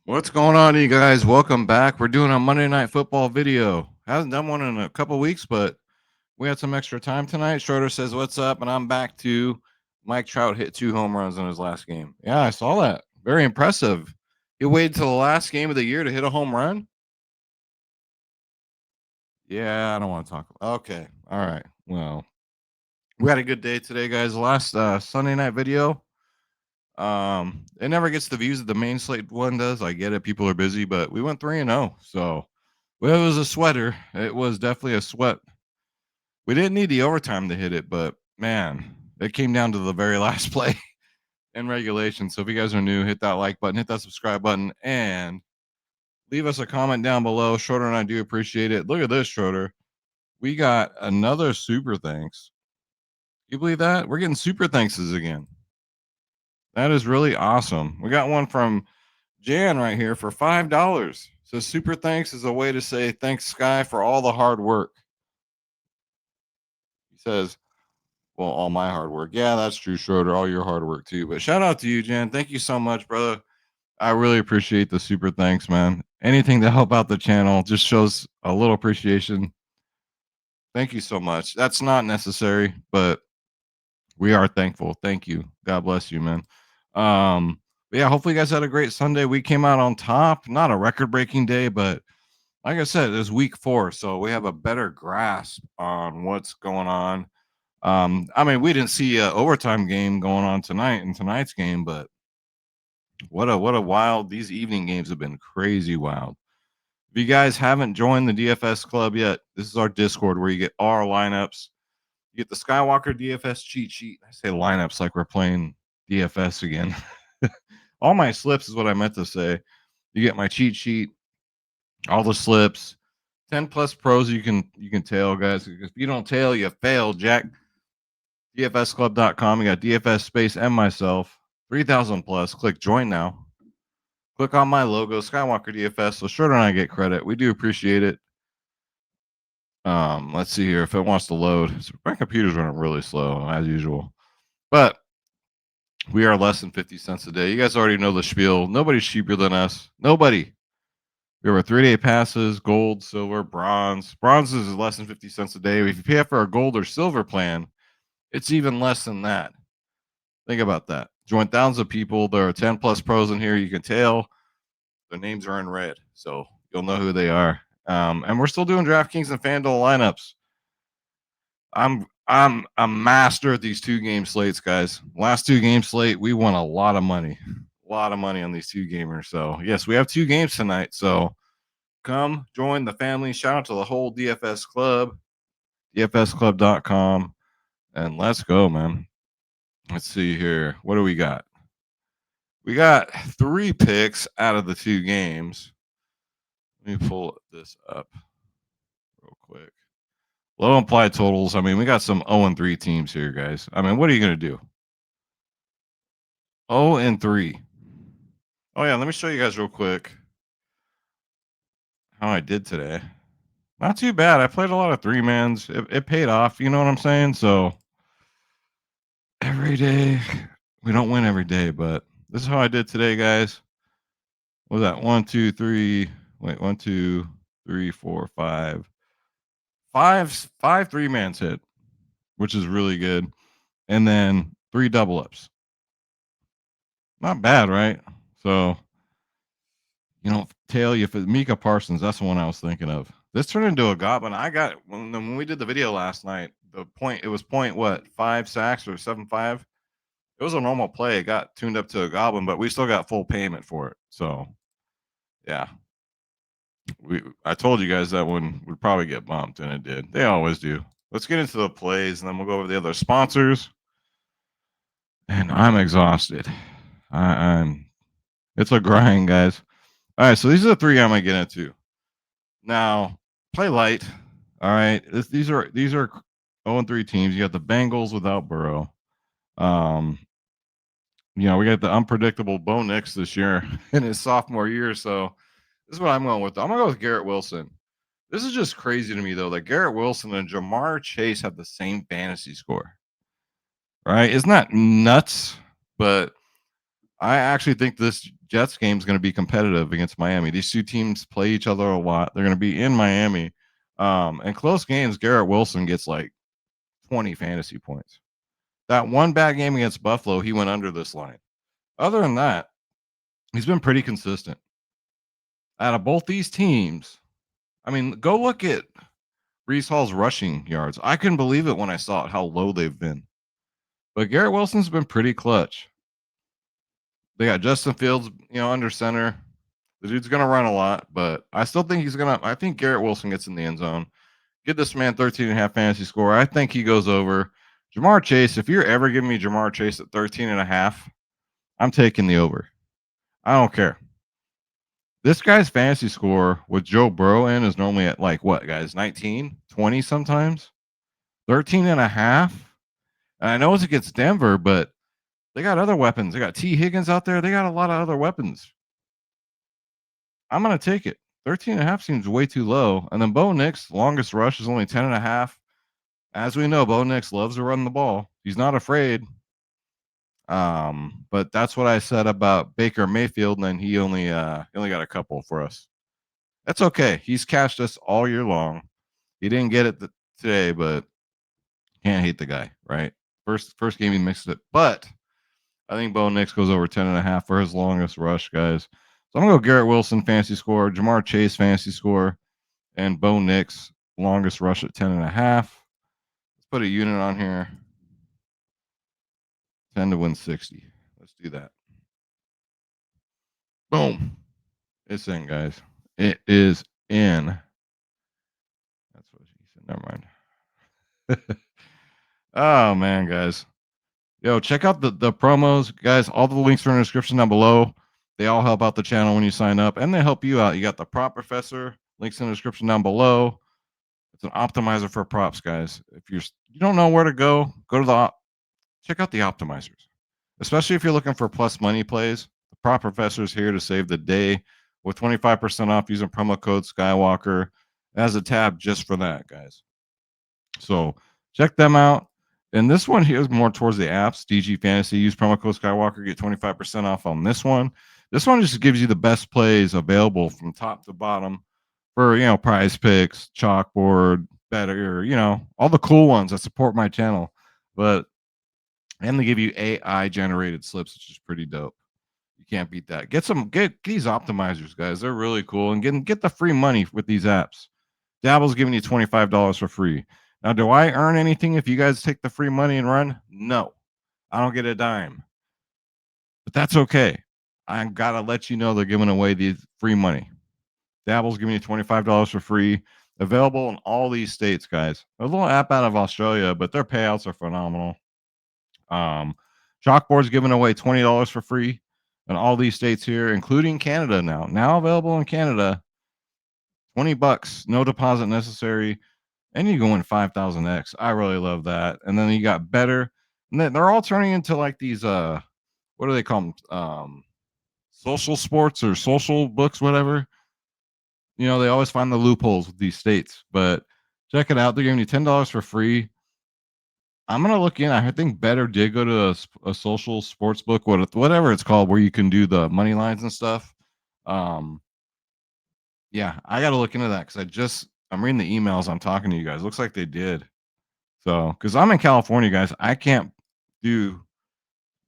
What's going on, you guys? Welcome back. We're doing a Monday Night Football video. Hasn't done one in a couple weeks, but we had some extra time tonight. Schroeder says, "What's up?" And I'm back to Mike Trout hit 2 home runs in his last game. Yeah, I saw that. Very impressive. He waited till the last game of the year to hit a home run. Yeah, I don't want to talk. Okay, all right. Well, we had a good day today, guys. The last Sunday night video. It never gets the views that the main slate one does. I get it, people are busy, but we went 3-0. So well, it was a sweater. It was definitely a sweat. We didn't need the overtime to hit it, but man, it came down to the very last play in regulation. So if you guys are new, hit that like button, hit that subscribe button, and leave us a comment down below. Schroeder and I do appreciate it. Look at this, Schroeder. We got another super thanks. You believe that? We're getting super thankses again. That is really awesome. We got one from Jan right here for $5. So super thanks is a way to say thanks, Sky, for all the hard work. He says, well, all my hard work. Yeah, that's true, Schroeder. All your hard work too. But shout out to you, Jan. Thank you so much, brother. I really appreciate the super thanks, man. Anything to help out the channel just shows a little appreciation. Thank you so much. That's not necessary, but we are thankful. Thank you. God bless you, man. But yeah, hopefully you guys had a great Sunday. We came out on top. Not a record breaking day, but like I said, it's week 4, so we have a better grasp on what's going on. I mean, we didn't see a overtime game going on tonight in tonight's game, but what a wild, these evening games have been crazy wild. If you guys haven't joined the DFS club yet, this is our Discord where you get all our lineups. You get the Skywalker DFS cheat sheet. I say lineups like we're playing DFS again. All my slips is what I meant to say. You get my cheat sheet, all the slips, 10 plus pros you can tail, guys. If you don't tail, you fail, Jack. DFSclub.com. You got DFS space and myself. 3,000 plus. Click join now. Click on my logo, Skywalker DFS. So Schroeder and I get credit. We do appreciate it. Let's see here if it wants to load. So my computer's running really slow as usual, but we are less than 50 cents a day. You guys already know the spiel. Nobody's cheaper than us. Nobody. We have our 3-day passes, gold, silver, bronze. Bronze is less than 50 cents a day. If you pay for our gold or silver plan, it's even less than that. Think about that. Join thousands of people. There are 10 plus pros in here. You can tell their names are in red, so you'll know who they are. And we're still doing DraftKings and FanDuel lineups. I'm a master at these 2-game slates, guys. Last 2-game slate, we won a lot of money. A lot of money on these 2 gamers. So yes, we have 2 games tonight. So come join the family. Shout out to the whole DFS club, dfsclub.com. And let's go, man. Let's see here. What do we got? We got 3 picks out of the 2 games. Let me pull this up real quick. Low implied totals. I mean, we got some 0-3 teams here, guys. I mean, what are you going to do? 0-3. Oh, yeah. Let me show you guys real quick how I did today. Not too bad. I played a lot of 3-mans. It paid off. You know what I'm saying? So every day, we don't win every day, but this is how I did today, guys. What was that? 1, 2, 3. Wait, 1, 2, 3, 4, 5. Five 3-mans hit, which is really good. And then 3 double ups. Not bad, right? So, tail you for Mika Parsons. That's the one I was thinking of. This turned into a goblin. I got when we did the video last night. It was point what 5 sacks or 7.5. It was a normal play. It got tuned up to a goblin, but we still got full payment for it. So, yeah, I told you guys that one would probably get bumped, and it did. They always do. Let's get into the plays, and then we'll go over the other sponsors. And I'm exhausted. I'm. It's a grind, guys. All right, so these are the 3 I'm gonna get into. Now, play light. All right, these are 0-3 teams. You got the Bengals without Burrow. We got the unpredictable Bo Nix this year in his sophomore year. So this is what I'm going with. I'm gonna go with Garrett Wilson. This is just crazy to me though that Garrett Wilson and Jamar Chase have the same fantasy score. Right? It's not nuts, but I actually think this Jets game is going to be competitive against Miami. These two teams play each other a lot. They're going to be in Miami. And close games, Garrett Wilson gets like 20 fantasy points. That one bad game against Buffalo, he went under this line. Other than that, he's been pretty consistent. Out of both these teams, I mean, go look at Brees Hall's rushing yards. I couldn't believe it when I saw it, how low they've been. But Garrett Wilson's been pretty clutch. They got Justin Fields, under center. The dude's going to run a lot, but I still think I think Garrett Wilson gets in the end zone. Get this man 13.5 fantasy score. I think he goes over. Jamar Chase, if you're ever giving me Jamar Chase at 13.5, I'm taking the over. I don't care. This guy's fantasy score with Joe Burrow in is normally at like what, guys? 19, 20 sometimes? 13.5? And I know it's against Denver, but they got other weapons. They got T. Higgins out there. They got a lot of other weapons. I'm going to take it. 13.5 seems way too low. And then Bo Nix, longest rush is only 10.5. As we know, Bo Nix loves to run the ball. He's not afraid. But that's what I said about Baker Mayfield, and then he only got a couple for us. That's okay. He's cashed us all year long. He didn't get it today, but can't hate the guy, right? First game he mixed it, but I think Bo Nix goes over 10.5 for his longest rush, guys. So I'm gonna go Garrett Wilson fantasy score, Jamar Chase fantasy score, and Bo Nix longest rush at 10.5. Let's put a unit on here. 10 to win 60. Let's do that. Boom. It's in, guys. It is in. That's what he said. Never mind. Oh man, guys. Yo, check out the promos, guys. All the links are in the description down below. They all help out the channel when you sign up, and they help you out. You got the prop professor, links in the description down below. It's an optimizer for props, guys. If you don't know where to go to check out the optimizers. Especially if you're looking for plus money plays, the prop professor is here to save the day with 25% off using promo code Skywalker. It has a tab just for that, guys. So check them out. And this one here is more towards the apps. DG Fantasy. Use promo code Skywalker. Get 25% off on this one. This one just gives you the best plays available from top to bottom for, PrizePicks, Chalkboard, BETR, all the cool ones that support my channel. And they give you AI generated slips, which is pretty dope. You can't beat that. Get these optimizers, guys. They're really cool. And get the free money with these apps. Dabble's giving you $25 for free. Now, do I earn anything if you guys take the free money and run? No, I don't get a dime. But that's okay. I gotta let you know they're giving away these free money. Dabble's giving you $25 for free. Available in all these states, guys. A little app out of Australia, but their payouts are phenomenal. Chalkboard's giving away $20 for free in all these states here, including Canada now. Now available in Canada. $20, no deposit necessary. And you go win 5,000x. I really love that. And then you got BETR. And they're all turning into like these what do they call them? Social sports or social books, whatever. They always find the loopholes with these states. But check it out. They're giving you $10 for free. I'm gonna look in. I think BETR did go to a social sports book, whatever it's called, where you can do the money lines and stuff. Yeah, I got to look into that because I'm reading the emails. I'm talking to you guys. Looks like they did. So, because I'm in California, guys, I can't do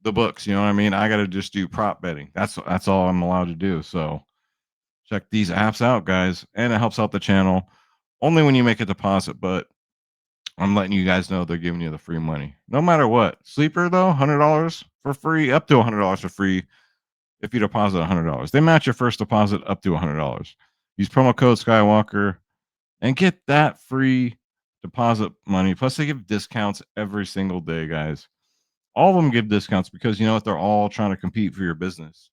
the books. You know what I mean? I got to just do prop betting. That's all I'm allowed to do. So, check these apps out, guys, and it helps out the channel. Only when you make a deposit, but I'm letting you guys know they're giving you the free money, no matter what. Sleeper though, $100 for free, up to $100 for free. If you deposit $100, they match your first deposit up to $100. Use promo code Skywalker and get that free deposit money. Plus, they give discounts every single day, guys. All of them give discounts because you know what? They're all trying to compete for your business.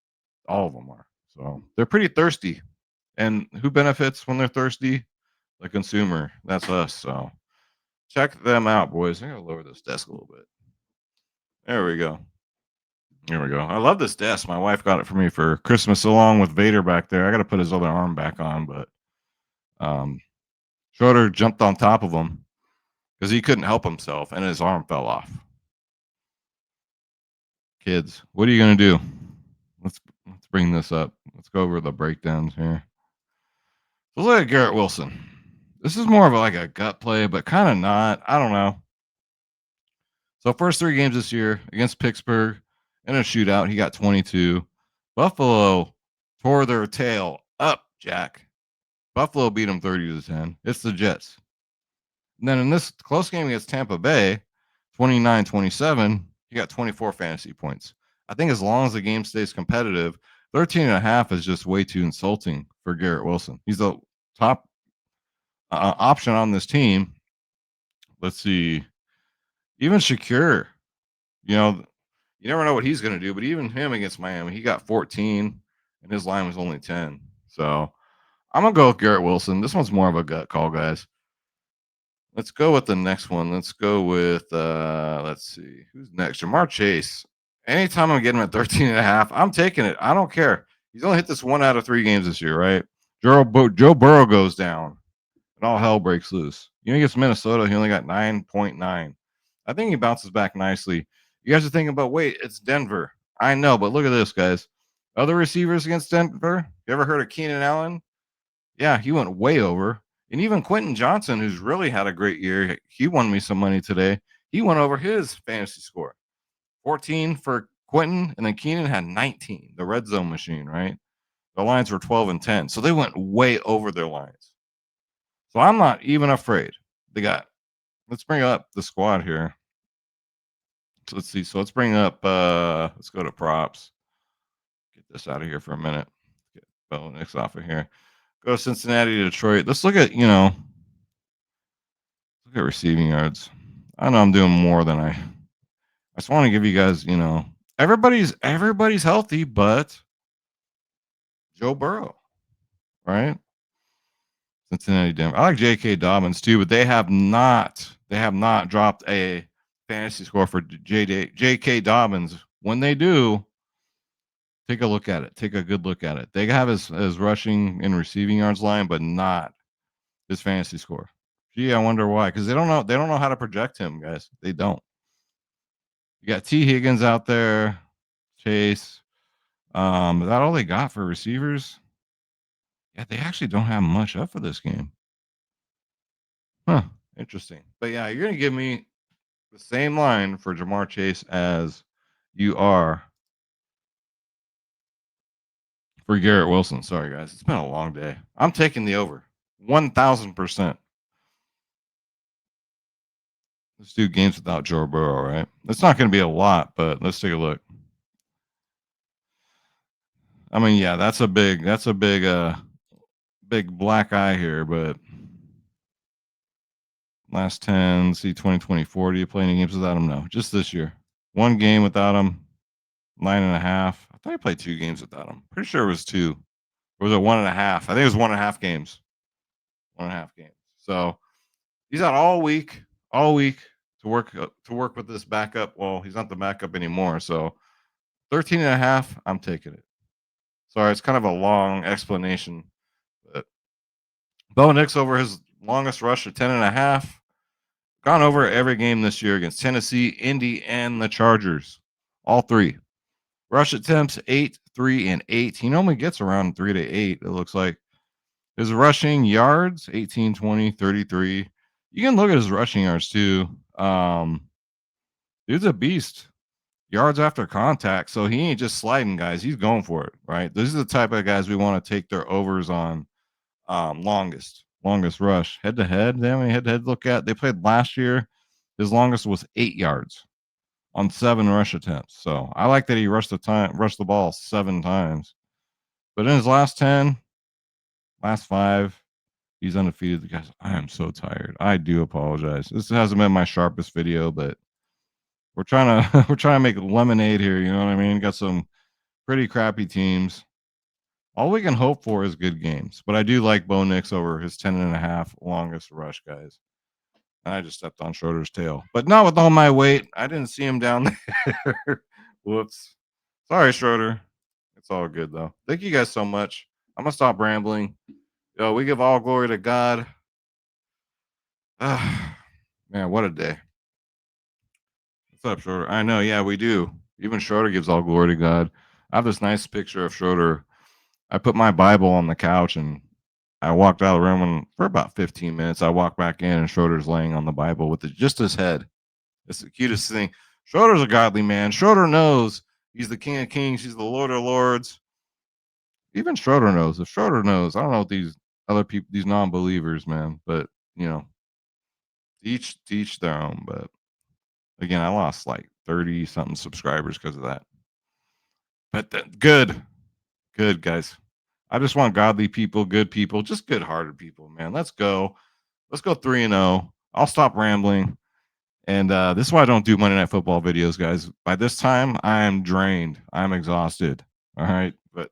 All of them are. So they're pretty thirsty. And who benefits when they're thirsty? The consumer. That's us. So check them out, boys. I'm going to lower this desk a little bit. There we go. Here we go. I love this desk. My wife got it for me for Christmas along with Vader back there. I got to put his other arm back on, but Schroeder jumped on top of him because he couldn't help himself and his arm fell off. Kids, what are you going to do? bring this up. Let's go over the breakdowns here. So look at Garrett Wilson. This is more of like a gut play, but kind of not. I don't know. So first 3 games this year against Pittsburgh in a shootout, he got 22. Buffalo tore their tail up, Jack. Buffalo beat them 30-10. It's the Jets. And then in this close game against Tampa Bay, 29-27, he got 24 fantasy points. I think as long as the game stays competitive, 13.5 is just way too insulting for Garrett Wilson. He's the top option on this team. Let's see. Even Shakir, you know, you never know what he's going to do, but even him against Miami, he got 14 and his line was only 10. So I'm going to go with Garrett Wilson. This one's more of a gut call, guys. Let's go with the next one. Let's go with, let's see. Who's next? Jamar Chase. Anytime I'm getting him at 13.5, I'm taking it. I don't care. He's only hit this 1 out of 3 games this year, right? Joe Burrow goes down and all hell breaks loose. Against Minnesota, he only got 9.9. I think he bounces back nicely. You guys are thinking about, wait, it's Denver. I know, but look at this, guys. Other receivers against Denver. You ever heard of Keenan Allen? Yeah, he went way over. And even Quentin Johnson, who's really had a great year, he won me some money today. He went over his fantasy score. 14 for Quentin, and then Keenan had 19, the red zone machine, right? The lines were 12 and 10. So they went way over their lines. So I'm not even afraid. Let's bring up the squad here. So let's see. So let's bring up, let's go to props. Get this out of here for a minute. Get Bo Nix off of here. Go to Cincinnati, Detroit. Let's look at, look at receiving yards. I know I'm doing more than I just want to give you guys, everybody's healthy, but Joe Burrow, right? Cincinnati, Denver. I like J.K. Dobbins too, but they have not dropped a fantasy score for J.K. Dobbins. When they do, take a look at it. Take a good look at it. They have his rushing and receiving yards line, but not his fantasy score. Gee, I wonder why. Because they don't know how to project him, guys. They don't. You got T. Higgins out there, Chase. Is that all they got for receivers? Yeah, they actually don't have much up for this game. Huh. Interesting. But yeah, you're gonna give me the same line for Jamar Chase as you are for Garrett Wilson. Sorry, guys. It's been a long day. I'm taking the over. 1,000%. Let's do games without Joe Burrow, right? It's not going to be a lot, but let's take a look. I mean, yeah, that's a big big black eye here, but last 10, see 2024. Do you play any games without him? No, just this year. 1 game without him, 9.5. I thought he played 2 games without him. Pretty sure it was 2. Or was it 1.5? I think it was 1.5 games. 1.5 games. So he's out all week to work with this backup. Well, he's not the backup anymore. So 13.5, I'm taking it. Sorry, it's kind of a long explanation. But Bo Nix over his longest rush of 10.5. Gone over every game this year against Tennessee, Indy, and the Chargers. All 3. Rush attempts 8, 3, and 8. He normally gets around 3 to 8, it looks like. His rushing yards, 18, 20, 33. You can look at his rushing yards too. Dude's a beast. Yards after contact. So he ain't just sliding guys. He's going for it, right? These are the type of guys we want to take their overs on. Longest rush. Head to head. They have any head to head look at? They played last year. His longest was 8 yards on 7 rush attempts. So I like that he rushed the ball 7 times. But in his last 10, last 5, he's undefeated. Guys, I am so tired. I do apologize. This hasn't been my sharpest video, but we're trying to make lemonade here. You know what I mean? Got some pretty crappy teams. All we can hope for is good games. But I do like Bo Nix over his 10.5 longest rush, guys. I just stepped on Schroeder's tail, but not with all my weight. I didn't see him down there. Whoops. Sorry, Schroeder. It's all good though. Thank you guys so much. I'm gonna stop rambling. We give all glory to God. Man, what a day. What's up, Schroeder? I know, yeah, we do. Even Schroeder gives all glory to God. I have this nice picture of Schroeder. I put my Bible on the couch and I walked out of the room and for about 15 minutes. I walked back in and Schroeder's laying on the Bible with just his head. It's the cutest thing. Schroeder's a godly man. Schroeder knows he's the King of Kings. He's the Lord of Lords. Even Schroeder knows. If Schroeder knows, I don't know what these other people, these non-believers, man. But you know, each their own. But again, I lost like 30 something subscribers because of that. But good guys. I just want godly people, good people, just good-hearted people, man. Let's go. Let's go 3-0. I'll stop rambling. And this is why I don't do Monday Night Football videos, guys. By this time, I am drained. I'm exhausted. All right. But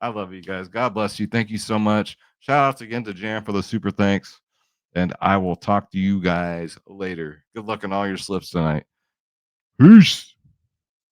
I love you guys. God bless you. Thank you so much. Shout outs again to Jan for the super thanks. And I will talk to you guys later. Good luck on all your slips tonight. Peace.